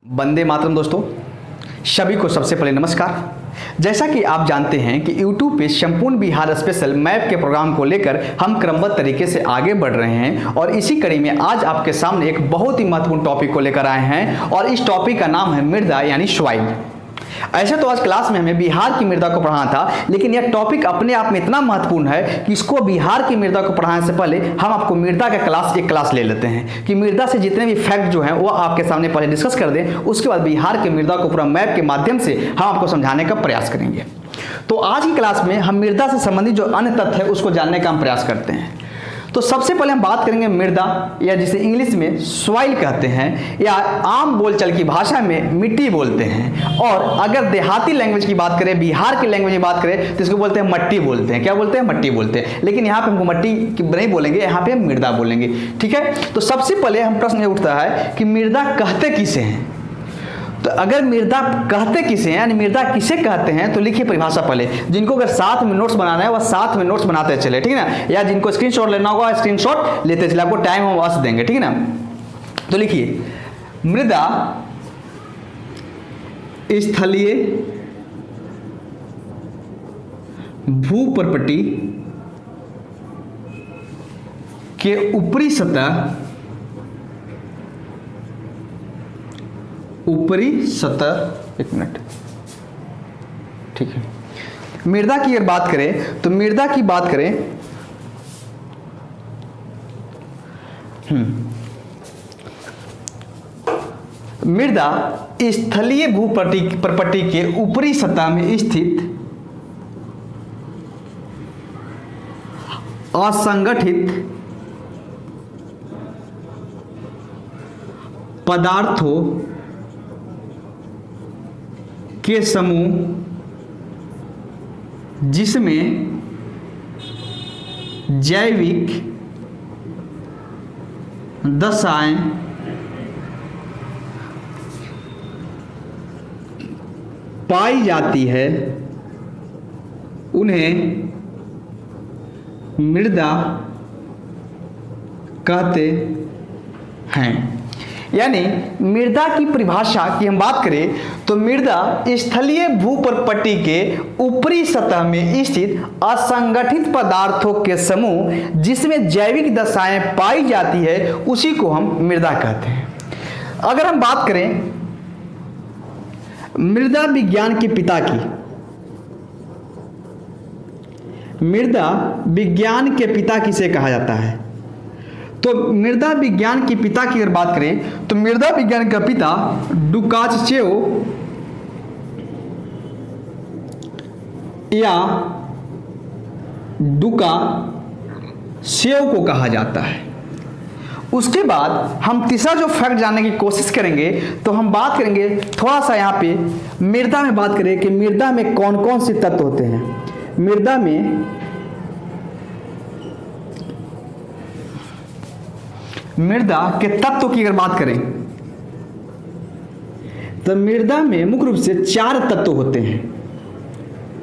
वंदे मातरम दोस्तों, सभी को सबसे पहले नमस्कार। जैसा कि आप जानते हैं कि YouTube पे संपूर्ण बिहार स्पेशल मैप के प्रोग्राम को लेकर हम क्रमबद्ध तरीके से आगे बढ़ रहे हैं और इसी कड़ी में आज आपके सामने एक बहुत ही महत्वपूर्ण टॉपिक को लेकर आए हैं और इस टॉपिक का नाम है मृदा यानी सॉइल। ऐसे तो आज क्लास में हमें बिहार की मृदा को पढ़ाना था, लेकिन यह टॉपिक अपने आप में इतना महत्वपूर्ण है कि इसको बिहार की मृदा को पढ़ाने से पहले हम आपको मृदा का एक क्लास ले लेते हैं कि मृदा से जितने भी फैक्ट जो हैं वो आपके सामने पहले डिस्कस कर दें। उसके बाद बिहार की मृदा को पूरा मैप के माध्यम से हम आपको समझाने का प्रयास करेंगे। तो आज की क्लास में हम मृदा से संबंधित जो अन्य तथ्य है उसको जानने का हम प्रयास करते हैं। तो सबसे पहले हम बात करेंगे मृदा, या जिसे इंग्लिश में सॉइल कहते हैं या आम बोलचाल की भाषा में मिट्टी बोलते हैं। और अगर देहाती लैंग्वेज की बात करें, बिहार की लैंग्वेज की बात करें तो इसको बोलते हैं मट्टी बोलते हैं। क्या बोलते हैं? मट्टी बोलते हैं। लेकिन यहाँ पे हमको मट्टी नहीं बोलेंगे, यहाँ पे हम मृदा बोलेंगे। ठीक है, तो सबसे पहले हम प्रश्न ये उठता है कि मृदा कहते किसे हैं। तो अगर मृदा कहते किसे हैं यानी मृदा किसे कहते हैं तो लिखिए परिभाषा पहले। जिनको अगर साथ में नोट्स बनाना है वह साथ में नोट्स बनाते चले, ठीक है ना, या जिनको स्क्रीनशॉट लेना होगा स्क्रीनशॉट लेते चले, आपको टाइम हम वक्त देंगे, ठीक है ना। तो लिखिए, मृदा स्थलीय भूपर्पटी के ऊपरी सतह एक मिनट, ठीक है। मृदा की अगर बात करें तो मृदा की बात करें मृदा स्थलीय भूपर्पटी के ऊपरी सतह में स्थित असंगठित पदार्थों के समूह जिसमें जैविक दशाएं पाई जाती है उन्हें मृदा कहते हैं। यानी मृदा की परिभाषा की हम बात करें तो मृदा स्थलीय भूपर्पटी के ऊपरी सतह में स्थित असंगठित पदार्थों के समूह जिसमें जैविक दशाएं पाई जाती है उसी को हम मृदा कहते हैं। अगर हम बात करें मृदा विज्ञान के पिता की, मृदा विज्ञान के पिता किसे कहा जाता है, तो मृदा विज्ञान के पिता की अगर बात करें तो मृदा विज्ञान का पिता डुकास्चेव या डुकास्चेव को कहा जाता है। उसके बाद हम तीसरा जो फैक्ट जानने की कोशिश करेंगे तो हम बात करेंगे थोड़ा सा यहाँ पे मृदा में बात करें कि मृदा में कौन कौन से तत्व होते हैं। मृदा के तत्व की अगर बात करें तो मृदा में मुख्य रूप से 4 तत्व होते हैं।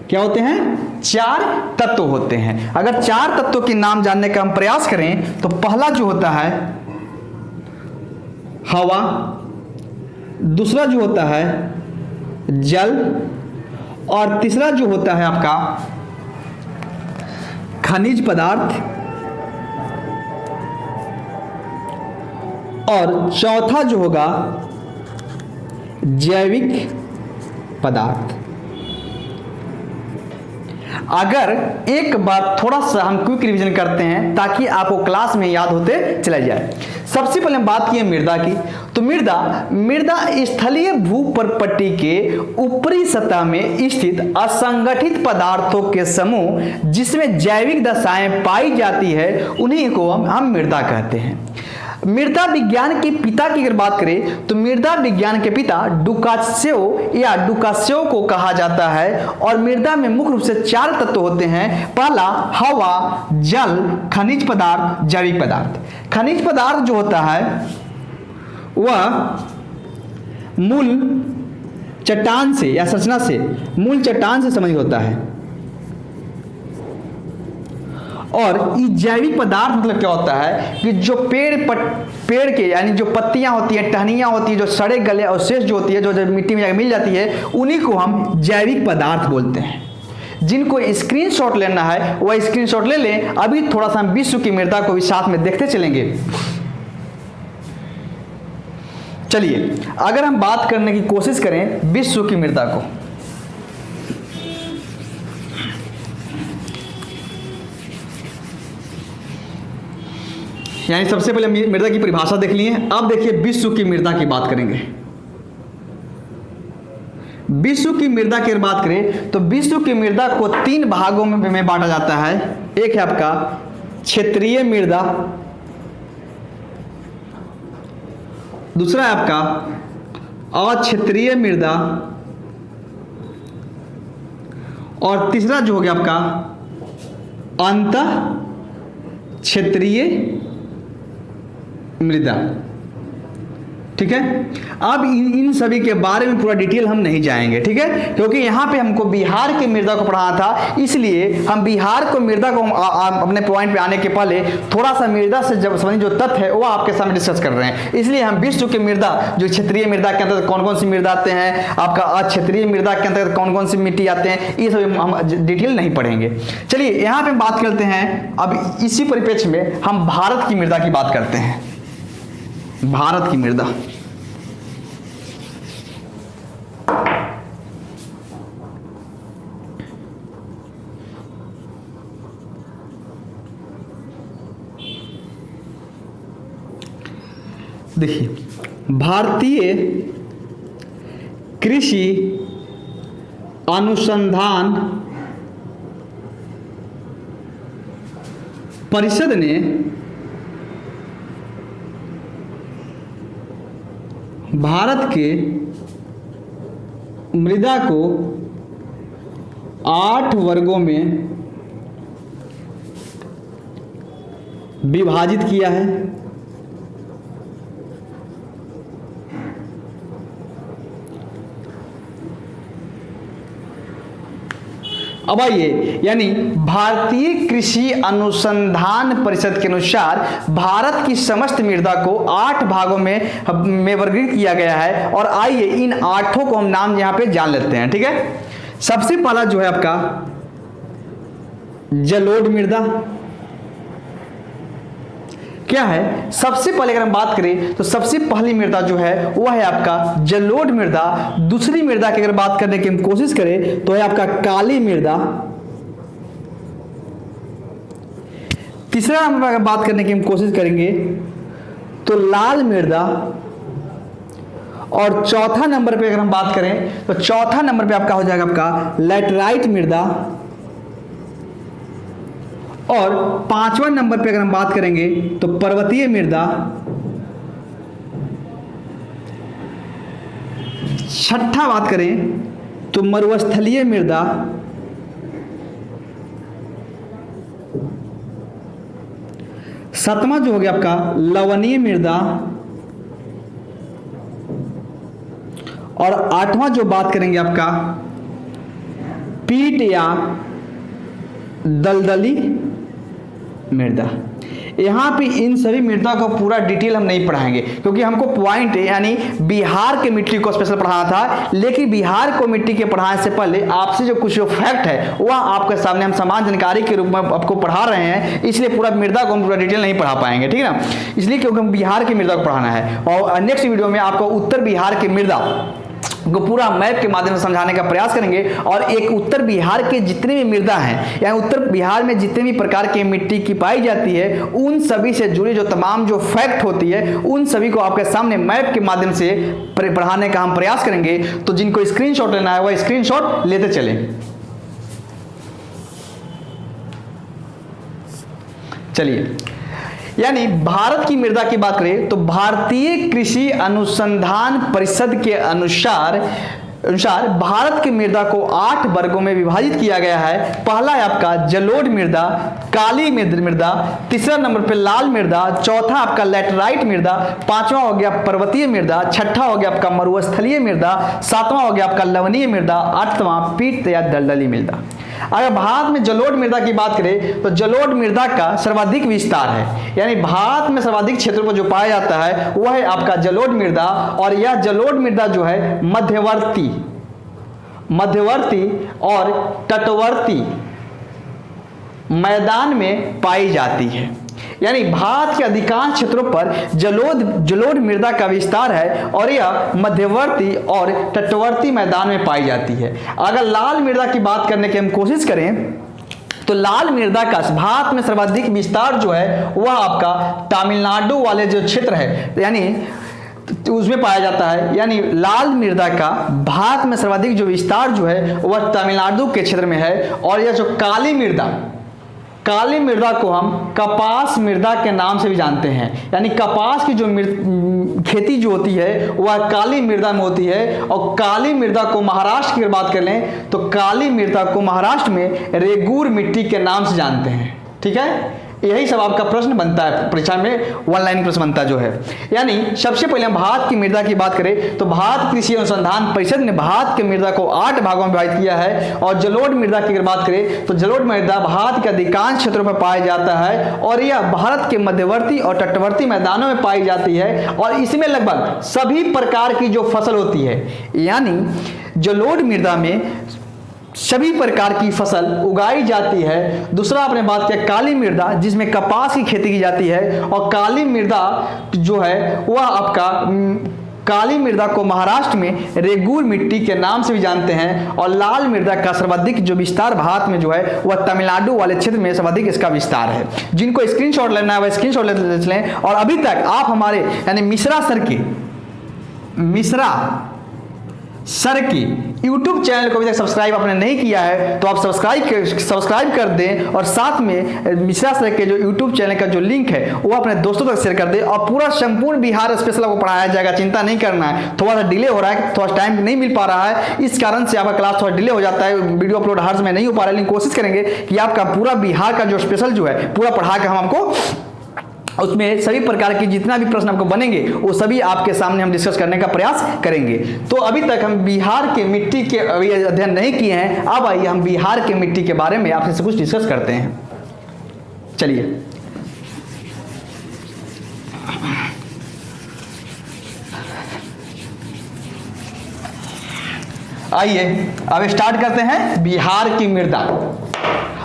क्या होते हैं? 4 तत्व होते हैं। अगर 4 तत्वों के नाम जानने का हम प्रयास करें तो पहला जो होता है हवा, दूसरा जो होता है जल, और तीसरा जो होता है आपका खनिज पदार्थ, और चौथा जो होगा जैविक पदार्थ। अगर एक बार थोड़ा सा हम क्विक रिवीजन करते हैं ताकि आपको क्लास में याद होते चला जाए। सबसे पहले हम बात की मृदा की, तो मृदा स्थलीय भूपर्पटी के ऊपरी सतह में स्थित असंगठित पदार्थों के समूह जिसमें जैविक दशाएं पाई जाती है उन्हीं को हम मृदा कहते हैं। मृदा विज्ञान के पिता की अगर बात करें तो मृदा विज्ञान के पिता डुकास्चेव या डुकास्चेव को कहा जाता है। और मृदा में मुख्य रूप से 4 तत्व होते हैं। पहला हवा, जल, खनिज पदार्थ, जैविक पदार्थ। खनिज पदार्थ जो होता है वह मूल चट्टान से या संरचना से, मूल चट्टान से संबंधित होता है। और ये जैविक पदार्थ मतलब क्या होता है कि जो पेड़ के यानी जो पत्तियां होती हैं, टहनियां होती है, जो सड़े गले अवशेष जो होती है, जो मिट्टी में मिल जाती है, उन्हीं को हम जैविक पदार्थ बोलते हैं। जिनको स्क्रीनशॉट लेना है वह स्क्रीनशॉट ले लें। अभी थोड़ा सा हम विश्व की मृदा को भी साथ में देखते चलेंगे। चलिए, अगर हम बात करने की कोशिश करें विश्व की मृदा को, यानी सबसे पहले मृदा की परिभाषा देख लिए। अब देखिए विश्व की मृदा की बात करेंगे। विश्व की मृदा की बात करें तो विश्व की मृदा को 3 भागों में बांटा जाता है। एक है आपका क्षेत्रीय मृदा, दूसरा है आपका अक्षेत्रीय मृदा, और तीसरा जो हो गया आपका अंतः क्षेत्रीय मृदा। ठीक है, अब इन सभी के बारे में पूरा डिटेल हम नहीं जाएंगे, ठीक है, क्योंकि यहाँ पे हमको बिहार की मृदा को पढ़ाना था, इसलिए हम बिहार को मृदा को अपने पॉइंट पे आने के पहले थोड़ा सा मृदा से जब संबंधित जो तथ्य है वो आपके सामने डिस्कस कर रहे हैं। इसलिए हम विश्व की मृदा, जो क्षेत्रीय मृदा के अंतर्गत कौन कौन सी मृदा आते हैं, आपका अक्षेत्रीय मृदा के अंतर्गत कौन कौन सी मिट्टी आते हैं, ये सब हम डिटेल नहीं पढ़ेंगे। चलिए यहाँ पे बात करते हैं। अब इसी परिप्रेक्ष्य में हम भारत की मृदा की बात करते हैं। भारत की मृदा, देखिए, भारतीय कृषि अनुसंधान परिषद ने भारत के मृदा को 8 वर्गों में विभाजित किया है। अब आइए, यानी भारतीय कृषि अनुसंधान परिषद के अनुसार भारत की समस्त मृदा को 8 भागों में वर्गीकृत किया गया है। और आइए इन 8 को हम नाम यहां पे जान लेते हैं, ठीक है। सबसे पहला जो है आपका जलोढ़ मृदा। क्या है, सबसे पहले अगर हम बात करें तो सबसे पहली मृदा जो है वह है आपका जलोढ़ मृदा। दूसरी मृदा की अगर बात करने की हम कोशिश करें तो है आपका काली मृदा। तीसरा नंबर अगर बात करने की हम कोशिश करेंगे तो लाल मृदा। और चौथा नंबर पे अगर हम बात करें तो चौथा नंबर पे आपका हो जाएगा आपका लैटराइट मृदा। और 5वां नंबर पे अगर हम बात करेंगे तो पर्वतीय मृदा। छठा बात करें तो मरुस्थलीय मृदा। सातवां जो हो गया आपका लवणीय मृदा। और 8वां जो बात करेंगे आपका पीट या दलदली मृदा। यहाँ पे इन सभी मृदा को पूरा डिटेल हम नहीं पढ़ाएंगे, क्योंकि हमको पॉइंट यानी बिहार के मिट्टी को स्पेशल पढ़ाना था। लेकिन बिहार को मिट्टी के पढ़ाने से पहले आपसे जो कुछ फैक्ट है वह आपके सामने हम समान जानकारी के रूप में आपको पढ़ा रहे हैं, इसलिए पूरा मृदा को हम पूरा डिटेल नहीं पढ़ा पाएंगे, ठीक है ना। इसलिए क्योंकि हम बिहार की मृदा को पढ़ाना है, और नेक्स्ट वीडियो में आपको उत्तर बिहार की मृदा को पूरा मैप के माध्यम से समझाने का प्रयास करेंगे। और एक उत्तर बिहार के जितने भी मृदा हैं, यानी उत्तर बिहार में जितने भी प्रकार की मिट्टी की पाई जाती है, उन सभी से जुड़ी जो तमाम जो फैक्ट होती है, उन सभी को आपके सामने मैप के माध्यम से पढ़ाने का हम प्रयास करेंगे। तो जिनको स्क्रीनशॉट लेना है वह स्क्रीनशॉट लेते चलें। चलिए, यानी भारत की मृदा की बात करें तो भारतीय कृषि अनुसंधान परिषद के अनुसार भारत की मृदा को 8 वर्गों में विभाजित किया गया है। पहला है आपका जलोढ़ मृदा, काली मृदा, तीसरा नंबर पे लाल मृदा, चौथा आपका लैटराइट मृदा, 5वां हो गया पर्वतीय मृदा, छठा हो गया आपका मरुस्थलीय मृदा, 7वां हो गया आपका लवणीय मृदा, 8वां पीट या दलदली मृदा। अगर भारत में जलोढ़ मृदा की बात करें तो जलोढ़ मृदा का सर्वाधिक विस्तार है, यानी भारत में सर्वाधिक क्षेत्रों पर जो पाया जाता है वह है आपका जलोढ़ मृदा। और यह जलोढ़ मृदा जो है मध्यवर्ती और तटवर्ती मैदान में पाई जाती है, यानी भारत के अधिकांश क्षेत्रों पर जलोढ़ मृदा का विस्तार है और यह मध्यवर्ती और तटवर्ती मैदान में पाई जाती है। अगर लाल मृदा की बात करने की हम कोशिश करें तो लाल मृदा का भारत में सर्वाधिक विस्तार जो है वह आपका तमिलनाडु वाले जो क्षेत्र है यानी उसमें पाया जाता है, यानी लाल मृदा का भारत में सर्वाधिक जो विस्तार जो है वह तमिलनाडु के क्षेत्र में है। और यह जो काली मृदा को हम कपास मृदा के नाम से भी जानते हैं, यानी कपास की जो खेती जो होती है वह काली मृदा में होती है। और काली मृदा को महाराष्ट्र की अगर बात कर लें तो काली मृदा को महाराष्ट्र में रेगूर मिट्टी के नाम से जानते हैं। ठीक है, यही सब आपका प्रश्न बनता है परीक्षा में, वन लाइन प्रश्न बनता जो है। यानी सबसे पहले हम भारत की मृदा की बात करें तो भारत कृषि अनुसंधान परिषद ने भारत की मृदा को 8 भागों में विभाजित किया है। और जलोढ़ मृदा की अगर बात करें तो जलोढ़ मृदा भारत के अधिकांश क्षेत्रों पर पाया जाता है और यह भारत के मध्यवर्ती और तटवर्ती मैदानों में पाई जाती है। और इसमें लगभग सभी प्रकार की जो फसल होती है, यानी जलोढ़ मृदा में सभी प्रकार की फसल उगाई जाती है। दूसरा आपने बात किया काली मृदा जिसमें कपास की खेती की जाती है। और काली मृदा जो है वह आपका काली मृदा को महाराष्ट्र में रेगूर मिट्टी के नाम से भी जानते हैं। और लाल मृदा का सर्वाधिक जो विस्तार भारत में जो है वह तमिलनाडु वाले क्षेत्र में सर्वाधिक इसका विस्तार है। जिनको स्क्रीनशॉट लेना है वह स्क्रीनशॉट ले लें। और अभी तक आप हमारे यानी मिश्रा सर की YouTube चैनल को अभी तक सब्सक्राइब आपने नहीं किया है तो आप सब्सक्राइब कर दें। और साथ में मिश्रा सर के जो YouTube चैनल का जो लिंक है वो अपने दोस्तों तक शेयर कर दें। और पूरा संपूर्ण बिहार स्पेशल आपको पढ़ाया जाएगा, चिंता नहीं करना है। थोड़ा सा डिले हो रहा है, थोड़ा टाइम नहीं मिल पा रहा है, इस कारण से आपका क्लास थोड़ा डिले हो जाता है, वीडियो अपलोड हर समय नहीं हो पा रहा है। लेकिन कोशिश करेंगे कि आपका पूरा बिहार का जो स्पेशल जो है पूरा पढ़ा के हम आपको उसमें सभी प्रकार की जितना भी प्रश्न आपको बनेंगे वो सभी आपके सामने हम डिस्कस करने का प्रयास करेंगे। तो अभी तक हम बिहार के मिट्टी के अभी अध्ययन नहीं किए हैं, अब आइए हम बिहार के मिट्टी के बारे में आपसे कुछ डिस्कस करते हैं। चलिए आइए अब स्टार्ट करते हैं बिहार की मृदा।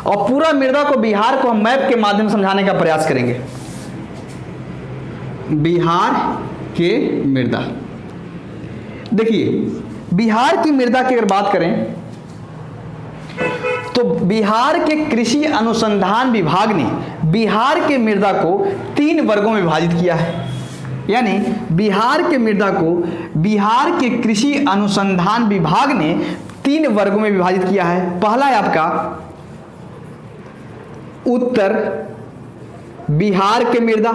और पूरा मृदा को बिहार को हम मैप के माध्यम से समझाने का प्रयास करेंगे। बिहार के मृदा, देखिए बिहार की मृदा की अगर बात करें तो बिहार के कृषि अनुसंधान विभाग ने बिहार के मृदा को 3 वर्गों में विभाजित किया है। यानी बिहार के मृदा को बिहार के कृषि अनुसंधान विभाग ने 3 वर्गों में विभाजित किया है। पहला है आपका उत्तर बिहार के मृदा,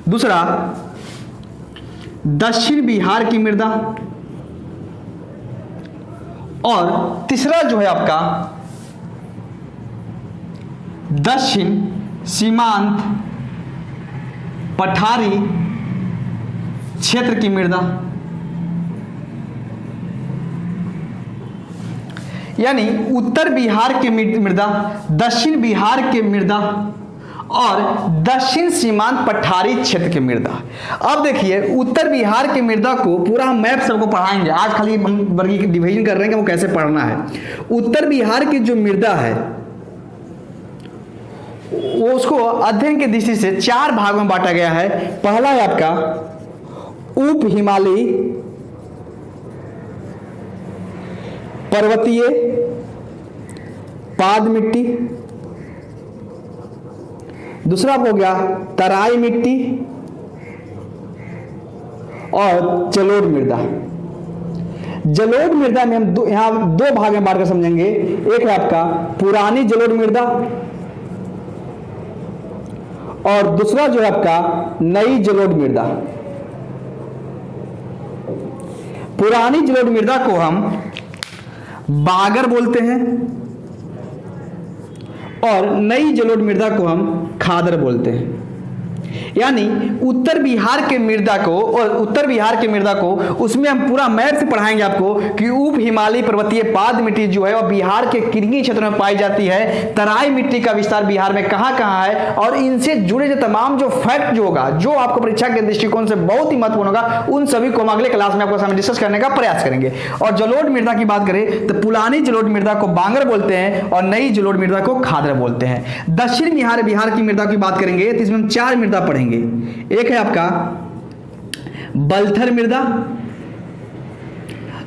दूसरा दक्षिण बिहार की मृदा और तीसरा जो है आपका दक्षिण सीमांत पठारी क्षेत्र की मृदा। यानी उत्तर बिहार की मृदा, दक्षिण बिहार की मृदा और दक्षिण सीमांत पठारी क्षेत्र की मृदा। अब देखिए उत्तर बिहार की मृदा को पूरा हम मैप सबको पढ़ाएंगे, आज खाली हम वर्गी डिवीजन कर रहे हैं कि वो कैसे पढ़ना है। उत्तर बिहार की जो मृदा है वो उसको अध्ययन की दृष्टि से 4 भागों में बांटा गया है। पहला है आपका उप हिमालयी पर्वतीय पाद मिट्टी, दूसरा हो गया तराई मिट्टी और जलोढ़ मृदा। जलोढ़ मृदा में हम यहां 2 भाग में बांट कर समझेंगे। एक है आपका पुरानी जलोढ़ मृदा और दूसरा जो है आपका नई जलोढ़ मृदा। पुरानी जलोढ़ मृदा को हम बागर बोलते हैं और नई जलोढ़ मृदा को हम खादर बोलते हैं। यानी उत्तर बिहार के मृदा को, और उत्तर बिहार के मृदा को उसमें हम पूरा मैप से पढ़ाएंगे आपको कि उप हिमालयी पर्वतीय पाद मिट्टी जो है वह बिहार के किन क्षेत्रों में पाई जाती है, तराई मिट्टी का विस्तार बिहार में कहां-कहां है, और इनसे जुड़े जो तमाम जो फैक्ट जो होगा, जो आपको परीक्षा के दृष्टिकोण से बहुत ही महत्वपूर्ण होगा, उन सभी को हम अगले क्लास में आपको सामने डिस्कस करने का प्रयास करेंगे। और जलोढ़ मृदा की बात करें तो पुरानी जलोढ़ मृदा को बांगर बोलते हैं और नई जलोढ़ मृदा को खादर बोलते हैं। दक्षिण बिहार की मृदा की बात करेंगे तो इसमें हम 4 मृदा पढ़ेंगे। एक है आपका बलथर मृदा,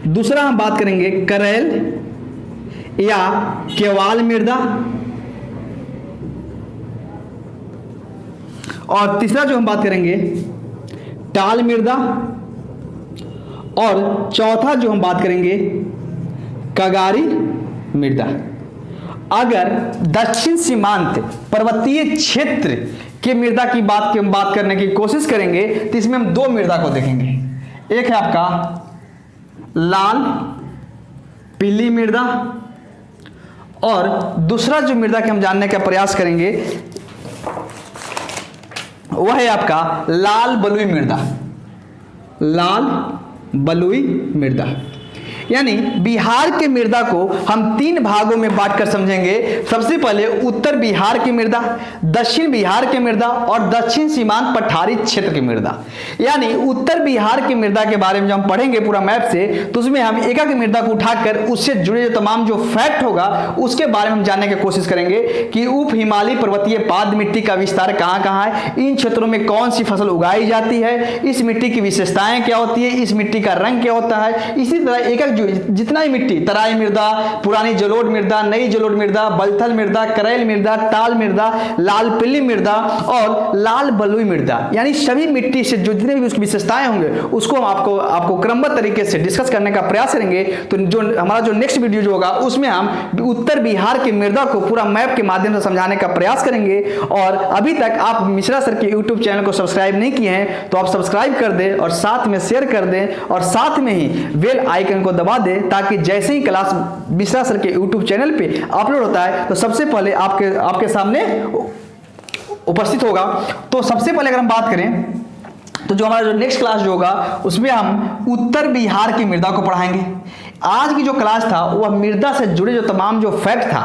दूसरा हम बात करेंगे करैल या केवाल मृदा, और तीसरा जो हम बात करेंगे टाल मृदा, और चौथा जो हम बात करेंगे कगारी मृदा। अगर दक्षिण सीमांत पर्वतीय क्षेत्र के मृदा की बात करने की कोशिश करेंगे तो इसमें हम 2 मृदा को देखेंगे। एक है आपका लाल पीली मृदा, और दूसरा जो मृदा के हम जानने का प्रयास करेंगे वह है आपका लाल बलुई मृदा। लाल बलुई मृदा यानी बिहार के मृदा को हम 3 भागों में बांटकर समझेंगे। सबसे पहले उत्तर बिहार की मृदा, दक्षिण बिहार की मृदा और दक्षिण सीमांत पठारी क्षेत्र की मृदा। यानी उत्तर बिहार की मृदा के बारे में जब हम पढ़ेंगे पूरा मैप से, तो उसमें हम एक एक मृदा को उठाकर उससे जुड़े जो तमाम जो फैक्ट होगा उसके बारे में हम जानने की कोशिश करेंगे कि उप हिमालयी पर्वतीय पाद मिट्टी का विस्तार कहाँ कहाँ है, इन क्षेत्रों में कौन सी फसल उगाई जाती है, इस मिट्टी की विशेषताएं क्या होती है, इस मिट्टी का रंग क्या होता है। इसी तरह एक जितना ही मिट्टी, तराई मृदा, पुरानी जलोढ़ मृदा, नई जलोढ़ मृदा, बलथल मृदा, करैल मृदा, टाल मृदा, लाल पीली मृदा और लाल बलुई मृदा, यानी सभी मिट्टी से जो जितने भी उसकी विशेषताएं होंगे उसको हम आपको क्रमबद्ध तरीके से डिस्कस करने का प्रयास करेंगे। तो जो हमारा जो नेक्स्ट वीडियो जो होगा उसमें हम उत्तर बिहार की मृदा को पूरा मैप के माध्यम से समझाने का प्रयास करेंगे। और अभी तक आप मिश्रा सर के यूट्यूब चैनल को सब्सक्राइब नहीं किए हैं तो आप सब्सक्राइब कर दें और साथ में शेयर कर दें और साथ में ही बेल आइकन को दबा दें, ताकि जैसे ही क्लास मिश्रा सर के यूट्यूब चैनल पे अपलोड होता है तो सबसे पहले आपके सामने उपस्थित होगा। तो सबसे पहले अगर हम बात करें तो जो हमारा जो नेक्स्ट क्लास जो होगा उसमें हम उत्तर बिहार की मृदा को पढ़ाएंगे। आज की जो क्लास था वह मृदा से जुड़े जो तमाम जो फैक्ट था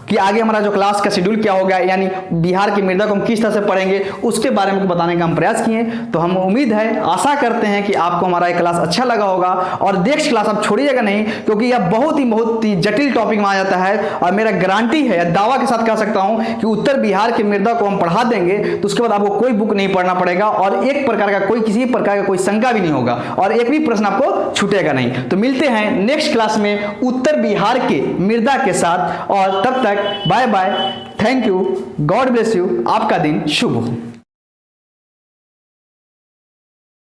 कि आगे हमारा जो क्लास का शेड्यूल क्या होगा, यानी बिहार की मृदा को हम किस तरह से पढ़ेंगे उसके बारे में बताने का हम प्रयास किए। तो हम उम्मीद है, आशा करते हैं कि आपको हमारा ये क्लास अच्छा लगा होगा और नेक्स्ट क्लास आप छोड़िएगा नहीं, क्योंकि यह बहुत ही जटिल टॉपिक में आ जाता है। और मेरा गारंटी है या दावा के साथ कह सकता हूं कि उत्तर बिहार की मृदा को हम पढ़ा देंगे तो उसके बाद आपको कोई बुक नहीं पढ़ना पड़ेगा और एक प्रकार का किसी प्रकार का कोई शंका भी नहीं होगा और एक भी प्रश्न आपको छूटेगा नहीं। तो मिलते हैं नेक्स्ट क्लास में उत्तर बिहार के मृदा के साथ, और तब तक bye bye, thank you, God bless you, आपका दिन शुभ हो।